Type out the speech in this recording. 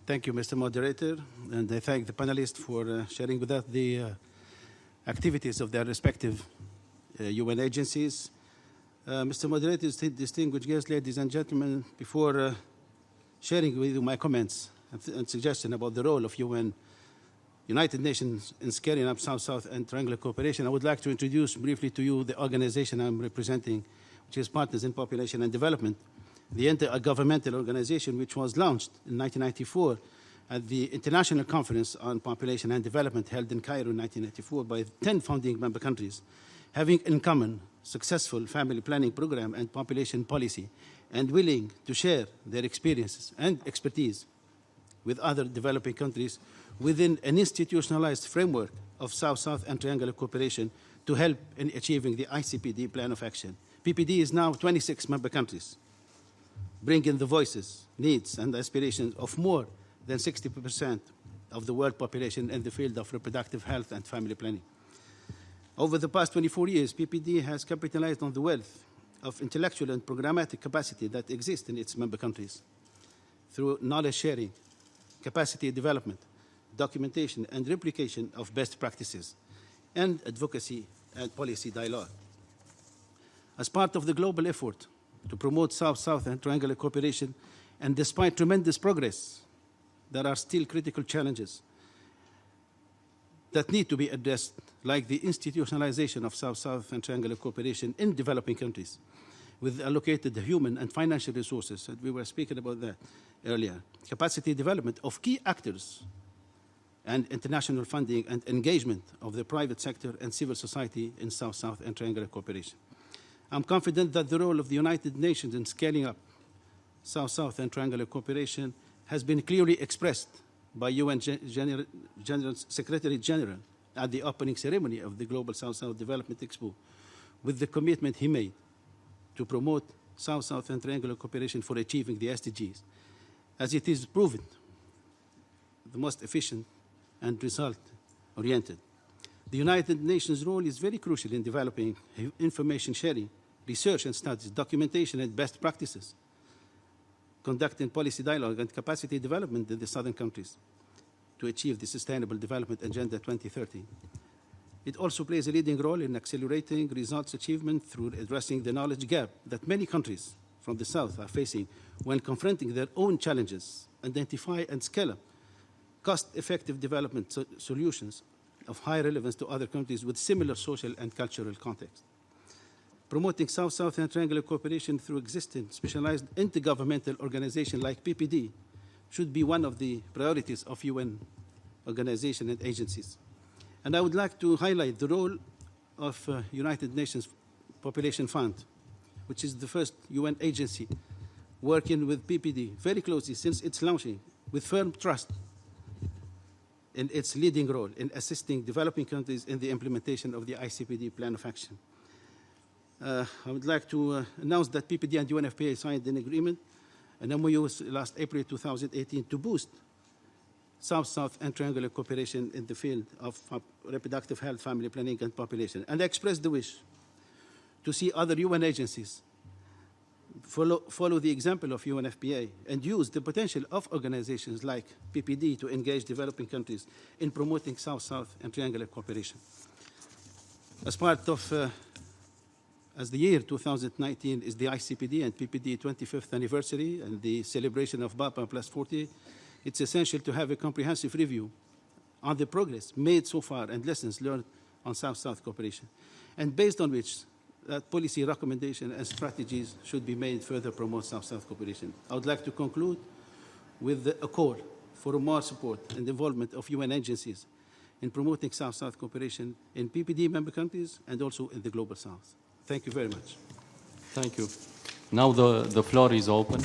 Thank you, Mr. Moderator, and I thank the panelists for sharing with us the activities of their respective UN agencies. Mr. Moderator, distinguished guests, ladies and gentlemen, before sharing with you my comments and suggestions about the role of United Nations in scaling up South-South and triangular cooperation, I would like to introduce briefly to you the organization I'm representing, which is Partners in Population and Development, the intergovernmental organization which was launched in 1994 at the International Conference on Population and Development held in Cairo in 1994 by 10 founding member countries, having in common successful family planning program and population policy, and willing to share their experiences and expertise with other developing countries within an institutionalized framework of South-South and triangular cooperation to help in achieving the ICPD plan of action. PPD is now 26 member countries, bringing the voices, needs, and aspirations of more than 60% of the world population in the field of reproductive health and family planning. Over the past 24 years, PPD has capitalized on the wealth of intellectual and programmatic capacity that exists in its member countries through knowledge sharing, capacity development, documentation and replication of best practices, and advocacy and policy dialogue. As part of the global effort to promote South-South and triangular cooperation, and despite tremendous progress, there are still critical challenges that need to be addressed, like the institutionalization of South-South and triangular cooperation in developing countries with allocated human and financial resources, and we were speaking about that earlier, capacity development of key actors, and international funding and engagement of the private sector and civil society in South-South and triangular cooperation. I'm confident that the role of the United Nations in scaling up South-South and triangular cooperation has been clearly expressed by UN Secretary General at the opening ceremony of the Global South-South Development Expo, with the commitment he made to promote South-South and triangular cooperation for achieving the SDGs, as it is proven the most efficient and result-oriented. The United Nations role is very crucial in developing information sharing, research and studies, documentation and best practices, conducting policy dialogue and capacity development in the southern countries to achieve the Sustainable Development Agenda 2030. It also plays a leading role in accelerating results achievement through addressing the knowledge gap that many countries from the South are facing when confronting their own challenges, identify and scale up cost-effective development solutions of high relevance to other countries with similar social and cultural context. Promoting South-South and triangular cooperation through existing specialized intergovernmental organizations like PPD should be one of the priorities of UN organizations and agencies. And I would like to highlight the role of United Nations Population Fund, which is the first UN agency working with PPD very closely since its launching, with firm trust in its leading role in assisting developing countries in the implementation of the ICPD plan of action. I would like to announce that PPD and UNFPA signed an agreement, an MOU last April 2018, to boost South-South and triangular cooperation in the field of reproductive health, family planning, and population. And I expressed the wish to see other UN agencies follow the example of UNFPA and use the potential of organizations like PPD to engage developing countries in promoting South-South and triangular cooperation. As part of, as the year 2019 is the ICPD and PPD 25th anniversary and the celebration of BAPA plus 40, it's essential to have a comprehensive review on the progress made so far and lessons learned on South-South cooperation, and based on which that policy recommendation and strategies should be made further promote South-South cooperation. I would like to conclude with a call for more support and involvement of UN agencies in promoting South-South cooperation in PPD member countries and also in the Global South. Thank you very much. Thank you. Now the floor is open.